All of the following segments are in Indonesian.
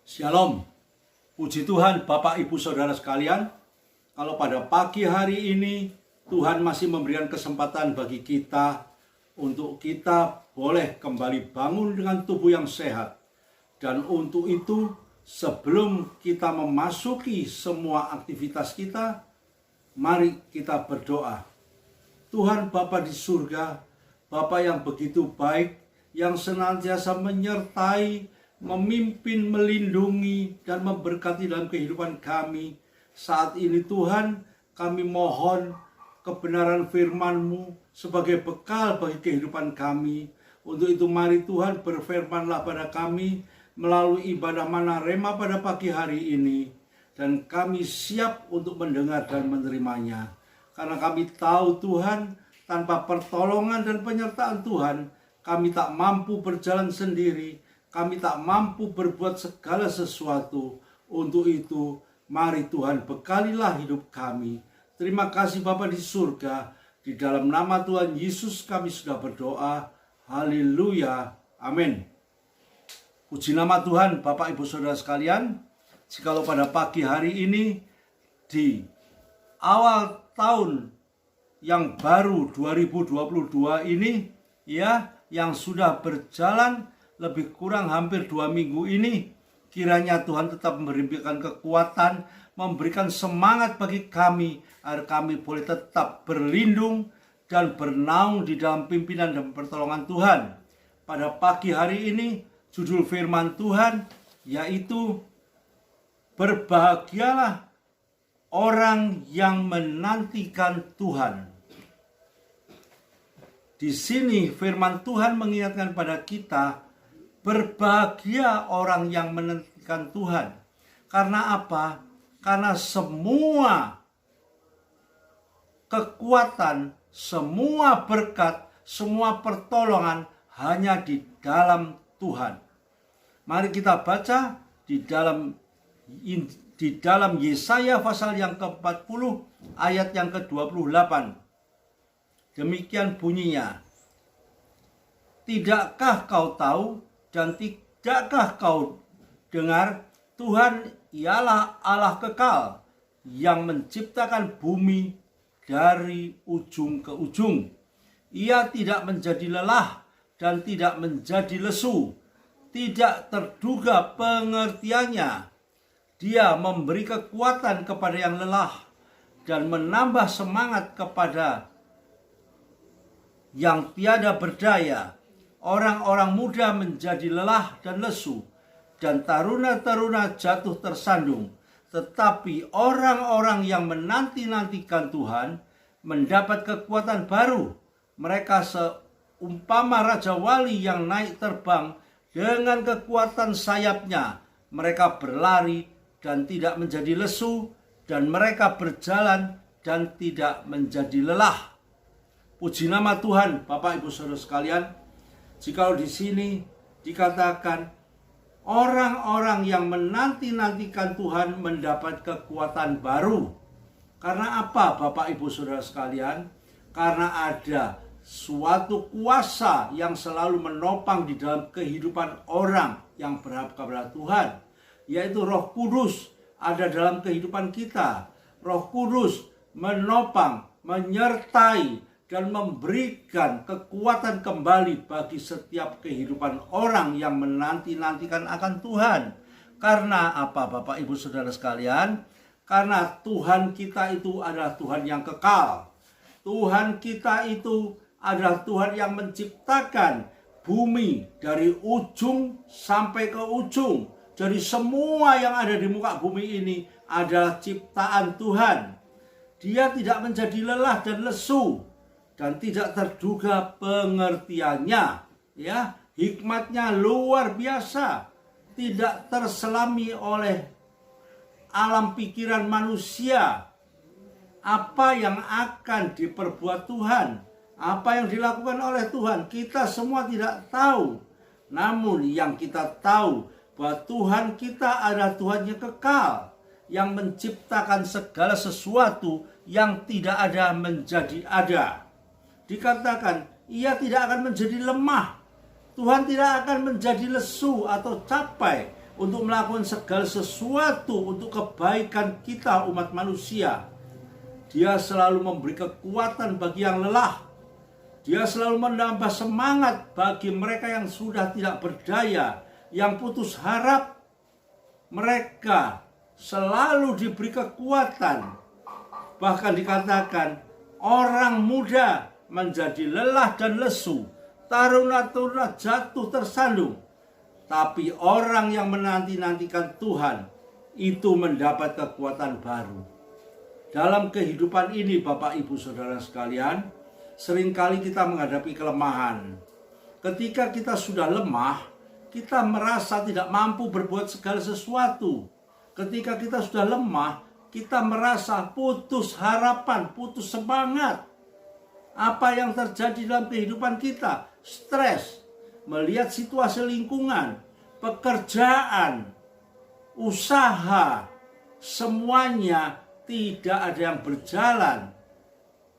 Shalom, puji Tuhan Bapak Ibu Saudara sekalian. Kalau pada pagi hari ini Tuhan masih memberikan kesempatan bagi kita untuk kita boleh kembali bangun dengan tubuh yang sehat. Dan untuk itu sebelum kita memasuki semua aktivitas kita, mari kita berdoa. Tuhan Bapa di surga, Bapa yang begitu baik, yang senantiasa menyertai, memimpin, melindungi, dan memberkati dalam kehidupan kami. Saat ini Tuhan, kami mohon kebenaran firman-Mu sebagai bekal bagi kehidupan kami. Untuk itu mari Tuhan berfirmanlah pada kami melalui ibadah Mana Rema pada pagi hari ini. Dan kami siap untuk mendengar dan menerimanya. Karena kami tahu Tuhan, tanpa pertolongan dan penyertaan Tuhan, kami tak mampu berjalan sendiri. Kami tak mampu berbuat segala sesuatu. Untuk itu, mari Tuhan bekalilah hidup kami. Terima kasih Bapa di surga. Di dalam nama Tuhan Yesus kami sudah berdoa. Haleluya. Amin. Puji nama Tuhan Bapak Ibu Saudara sekalian. Jikalau pada pagi hari ini, di awal tahun yang baru 2022 ini, yang sudah berjalan lebih kurang hampir 2 minggu ini, kiranya Tuhan tetap memberikan kekuatan, memberikan semangat bagi kami, agar kami boleh tetap berlindung dan bernaung di dalam pimpinan dan pertolongan Tuhan. Pada pagi hari ini, judul firman Tuhan yaitu berbahagialah orang yang menantikan Tuhan. Di sini firman Tuhan mengingatkan pada kita, berbahagia orang yang menantikan Tuhan. Karena apa? Karena semua kekuatan, semua berkat, semua pertolongan hanya di dalam Tuhan. Mari kita baca di dalam Yesaya pasal yang ke-40 ayat yang ke-28. Demikian bunyinya. Tidakkah kau tahu dan tidakkah kau dengar, Tuhan ialah Allah kekal yang menciptakan bumi dari ujung ke ujung. Ia tidak menjadi lelah dan tidak menjadi lesu, tidak terduga pengertiannya. Dia memberi kekuatan kepada yang lelah dan menambah semangat kepada yang tiada berdaya. Orang-orang muda menjadi lelah dan lesu, dan taruna-taruna jatuh tersandung. Tetapi orang-orang yang menanti-nantikan Tuhan mendapat kekuatan baru. Mereka seumpama Raja Wali yang naik terbang dengan kekuatan sayapnya. Mereka berlari dan tidak menjadi lesu, dan mereka berjalan dan tidak menjadi lelah. Puji nama Tuhan, Bapak Ibu Saudara sekalian. Jikalau di sini dikatakan orang-orang yang menanti-nantikan Tuhan mendapat kekuatan baru. Karena apa Bapak Ibu Saudara sekalian? Karena ada suatu kuasa yang selalu menopang di dalam kehidupan orang yang berharap kepada Tuhan. Yaitu Roh Kudus ada dalam kehidupan kita. Roh Kudus menopang, menyertai, dan memberikan kekuatan kembali bagi setiap kehidupan orang yang menanti-nantikan akan Tuhan. Karena apa Bapak Ibu Saudara sekalian? Karena Tuhan kita itu adalah Tuhan yang kekal. Tuhan kita itu adalah Tuhan yang menciptakan bumi dari ujung sampai ke ujung. Jadi semua yang ada di muka bumi ini adalah ciptaan Tuhan. Dia tidak menjadi lelah dan lesu, dan tidak terduga pengertiannya, hikmatnya luar biasa, tidak terselami oleh alam pikiran manusia. Apa yang akan diperbuat Tuhan, apa yang dilakukan oleh Tuhan, kita semua tidak tahu. Namun yang kita tahu bahwa Tuhan kita adalah Tuhan yang kekal, yang menciptakan segala sesuatu yang tidak ada menjadi ada. Dikatakan ia tidak akan menjadi lemah. Tuhan tidak akan menjadi lesu atau capai. untuk melakukan segala sesuatu untuk kebaikan kita umat manusia. Dia selalu memberi kekuatan bagi yang lelah. Dia selalu menambah semangat bagi mereka yang sudah tidak berdaya, yang putus harap. Mereka selalu diberi kekuatan. Bahkan dikatakan orang muda menjadi lelah dan lesu, taruna-taruna jatuh tersandung. Tapi orang yang menanti-nantikan Tuhan itu mendapat kekuatan baru. Dalam kehidupan ini Bapak Ibu Saudara sekalian, seringkali kita menghadapi kelemahan. Ketika kita sudah lemah, kita merasa tidak mampu berbuat segala sesuatu. Ketika kita sudah lemah, kita merasa putus harapan, putus semangat. Apa yang terjadi dalam kehidupan kita? Stres, melihat situasi lingkungan, pekerjaan, usaha, semuanya tidak ada yang berjalan.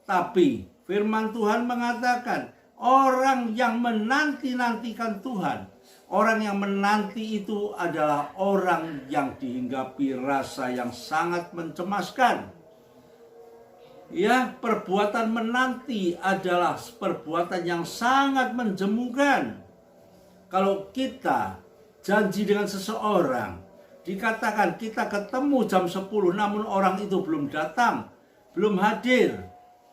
Tapi firman Tuhan mengatakan, orang yang menanti-nantikan Tuhan, orang yang menanti itu adalah orang yang dihinggapi rasa yang sangat mencemaskan. Ya, perbuatan menanti adalah perbuatan yang sangat menjemukan. Kalau kita janji dengan seseorang, dikatakan kita ketemu jam 10, namun orang itu belum datang, belum hadir.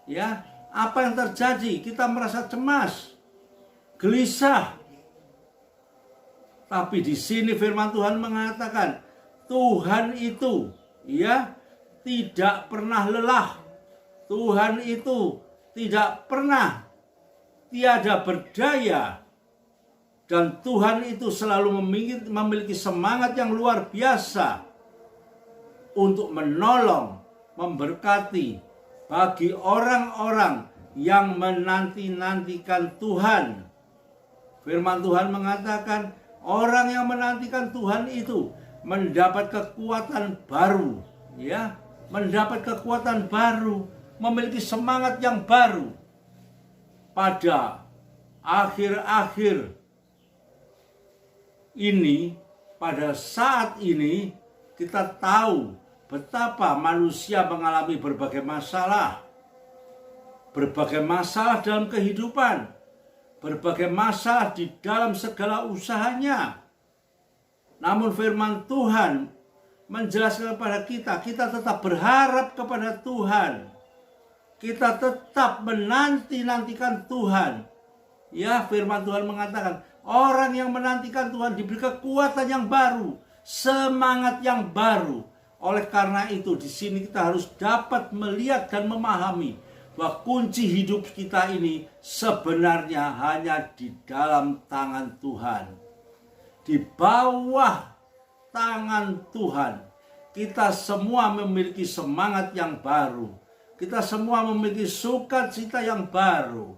Ya, apa yang terjadi? Kita merasa cemas, gelisah. Tapi di sini firman Tuhan mengatakan, Tuhan itu ya tidak pernah lelah. Tuhan itu tidak pernah tiada berdaya. Dan Tuhan itu selalu memiliki semangat yang luar biasa untuk menolong, memberkati bagi orang-orang yang menanti-nantikan Tuhan. Firman Tuhan mengatakan, orang yang menantikan Tuhan itu mendapat kekuatan baru, ya, mendapat kekuatan baru, memiliki semangat yang baru. Pada akhir-akhir ini, pada saat ini, kita tahu betapa manusia mengalami berbagai masalah. Berbagai masalah dalam kehidupan, berbagai masalah di dalam segala usahanya. Namun firman Tuhan menjelaskan kepada kita tetap berharap kepada Tuhan. Kita tetap menanti-nantikan Tuhan. Ya, firman Tuhan mengatakan, orang yang menantikan Tuhan diberi kekuatan yang baru, semangat yang baru. Oleh karena itu, di sini kita harus dapat melihat dan memahami bahwa kunci hidup kita ini sebenarnya hanya di dalam tangan Tuhan. Di bawah tangan Tuhan, kita semua memiliki semangat yang baru. Kita semua memiliki sukacita yang baru.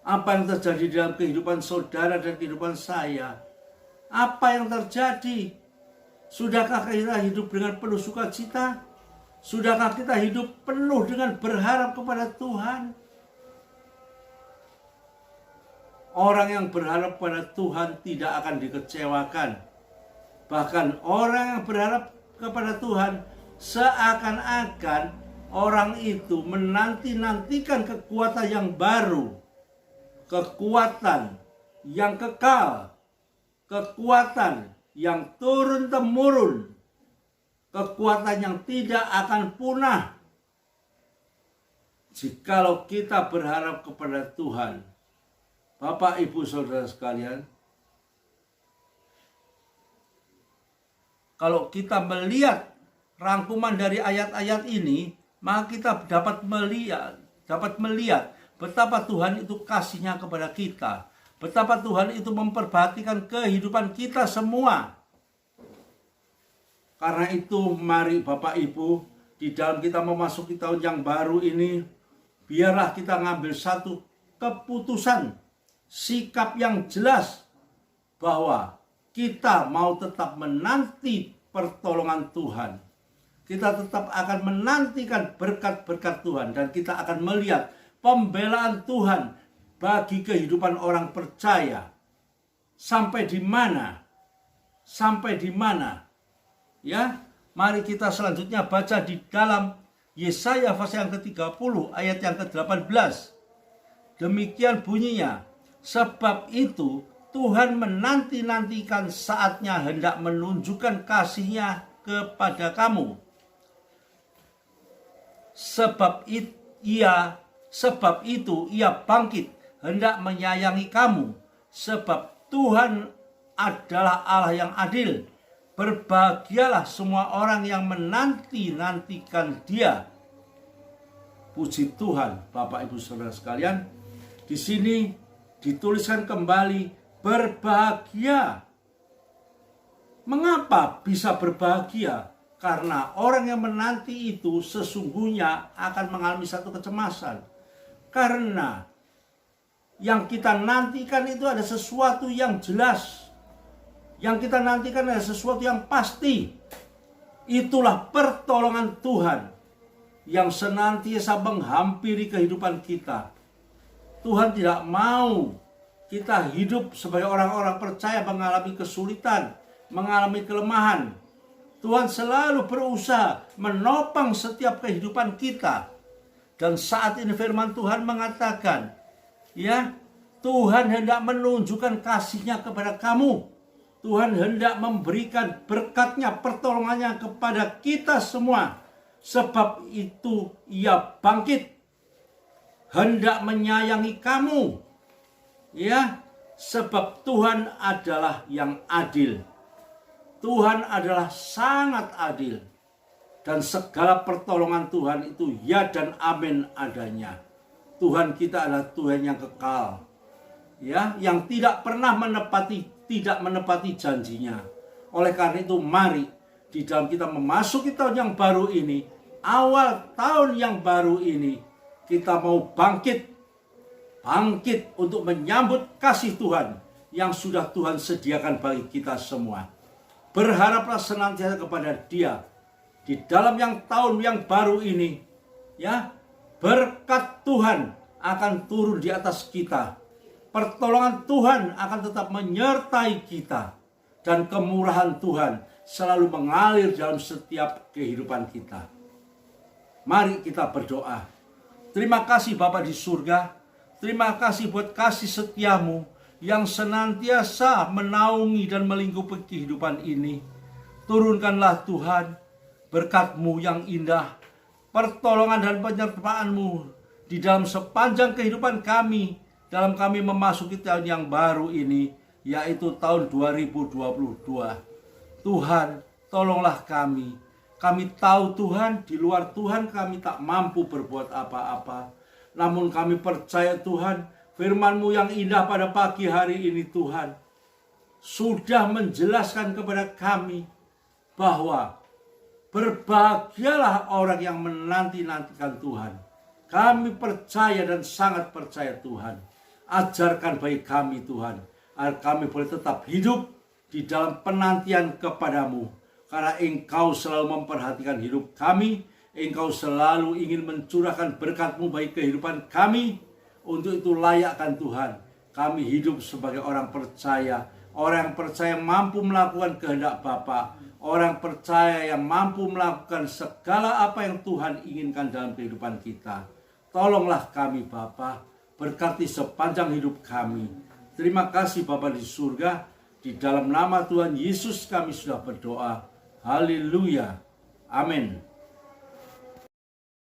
Apa yang terjadi dalam kehidupan saudara dan kehidupan saya? Apa yang terjadi? Sudahkah kita hidup dengan penuh sukacita? Sudahkah kita hidup penuh dengan berharap kepada Tuhan? Orang yang berharap pada Tuhan tidak akan dikecewakan. Bahkan orang yang berharap kepada Tuhan seakan-akan orang itu menanti-nantikan kekuatan yang baru, kekuatan yang kekal, kekuatan yang turun-temurun, kekuatan yang tidak akan punah. Jikalau kita berharap kepada Tuhan, Bapak, Ibu, Saudara sekalian, kalau kita melihat rangkuman dari ayat-ayat ini, maka kita dapat melihat betapa Tuhan itu kasihnya kepada kita, betapa Tuhan itu memperhatikan kehidupan kita semua. Karena itu mari Bapak Ibu, di dalam kita memasuki tahun yang baru ini, biarlah kita ngambil satu keputusan, sikap yang jelas bahwa kita mau tetap menanti pertolongan Tuhan. Kita tetap akan menantikan berkat-berkat Tuhan, dan kita akan melihat pembelaan Tuhan bagi kehidupan orang percaya. Sampai di mana sampai di mana? Ya, mari kita selanjutnya baca di dalam Yesaya pasal yang ke-30 ayat yang ke-18. Demikian bunyinya, sebab itu Tuhan menanti-nantikan saatnya hendak menunjukkan kasih-Nya kepada kamu. Sebab itu ia bangkit hendak menyayangi kamu, sebab Tuhan adalah Allah yang adil. Berbahagialah semua orang yang menanti-nantikan Dia. Puji Tuhan, Bapak Ibu Saudara sekalian. Di sini dituliskan kembali berbahagia. Mengapa bisa berbahagia? Karena orang yang menanti itu sesungguhnya akan mengalami satu kecemasan. Karena yang kita nantikan itu ada sesuatu yang jelas. Yang kita nantikan adalah sesuatu yang pasti. Itulah pertolongan Tuhan yang senantiasa menghampiri kehidupan kita. Tuhan tidak mau kita hidup sebagai orang-orang percaya mengalami kesulitan, mengalami kelemahan. Tuhan selalu berusaha menopang setiap kehidupan kita. Dan saat ini firman Tuhan mengatakan, ya, Tuhan hendak menunjukkan kasih-Nya kepada kamu. Tuhan hendak memberikan berkat-Nya, pertolongannya kepada kita semua. Sebab itu ia bangkit, hendak menyayangi kamu. Ya, sebab Tuhan adalah yang adil. Tuhan adalah sangat adil. Dan segala pertolongan Tuhan itu ya dan amin adanya. Tuhan kita adalah Tuhan yang kekal. Ya, yang tidak pernah menepati janjinya. Oleh karena itu mari di dalam kita memasuki tahun yang baru ini, awal tahun yang baru ini, kita mau bangkit untuk menyambut kasih Tuhan yang sudah Tuhan sediakan bagi kita semua. Berharaplah senantiasa kepada Dia di dalam tahun yang baru ini, ya, berkat Tuhan akan turun di atas kita. Pertolongan Tuhan akan tetap menyertai kita. Dan kemurahan Tuhan selalu mengalir dalam setiap kehidupan kita. Mari kita berdoa. Terima kasih Bapa di surga. Terima kasih buat kasih setiamu yang senantiasa menaungi dan melingkupi kehidupan ini. Turunkanlah Tuhan berkat-Mu yang indah, pertolongan dan penyertaan-Mu di dalam sepanjang kehidupan kami, dalam kami memasuki tahun yang baru ini, yaitu tahun 2022. Tuhan, tolonglah kami. Kami tahu Tuhan, di luar Tuhan kami tak mampu berbuat apa-apa. Namun kami percaya Tuhan, firman-Mu yang indah pada pagi hari ini Tuhan, sudah menjelaskan kepada kami bahwa berbahagialah orang yang menanti-nantikan Tuhan. Kami percaya dan sangat percaya Tuhan. Ajarkan bagi kami Tuhan, agar kami boleh tetap hidup di dalam penantian kepadamu. Karena Engkau selalu memperhatikan hidup kami. Engkau selalu ingin mencurahkan berkat-Mu bagi kehidupan kami. Untuk itu layakkan Tuhan, kami hidup sebagai orang percaya. Orang yang percaya mampu melakukan kehendak Bapa. Orang percaya yang mampu melakukan segala apa yang Tuhan inginkan dalam kehidupan kita. Tolonglah kami Bapa, berkati sepanjang hidup kami. Terima kasih Bapa di surga. Di dalam nama Tuhan Yesus kami sudah berdoa. Haleluya. Amin.